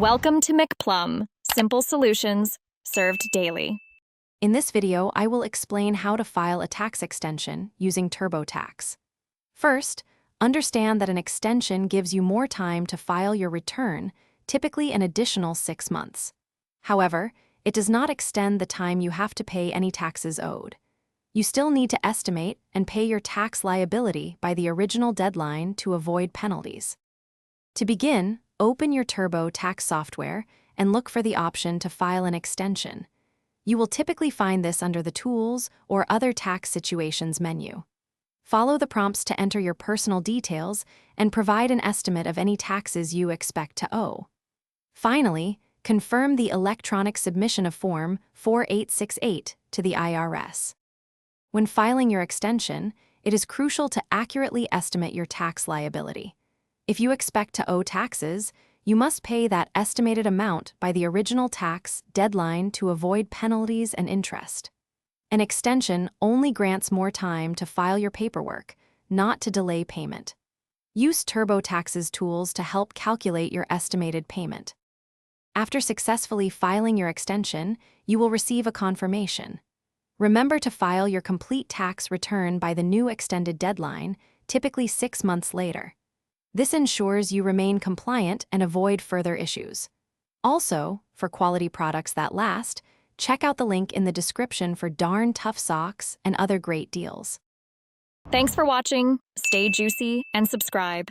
Welcome to McPlum, simple solutions served daily. In this video, I will explain how to file a tax extension using TurboTax. First, understand that an extension gives you more time to file your return, typically an additional 6 months. However, it does not extend the time you have to pay any taxes owed. You still need to estimate and pay your tax liability by the original deadline to avoid penalties. To begin, open your TurboTax software and look for the option to file an extension. You will typically find this under the Tools or Other Tax Situations menu. Follow the prompts to enter your personal details and provide an estimate of any taxes you expect to owe. Finally, confirm the electronic submission of Form 4868 to the IRS. When filing your extension, it is crucial to accurately estimate your tax liability. If you expect to owe taxes, you must pay that estimated amount by the original tax deadline to avoid penalties and interest. An extension only grants more time to file your paperwork, not to delay payment. Use TurboTax's tools to help calculate your estimated payment. After successfully filing your extension, you will receive a confirmation. Remember to file your complete tax return by the new extended deadline, typically 6 months later. This ensures you remain compliant and avoid further issues. Also, for quality products that last, check out the link in the description for darn tough socks and other great deals. Thanks for watching. Stay juicy and subscribe.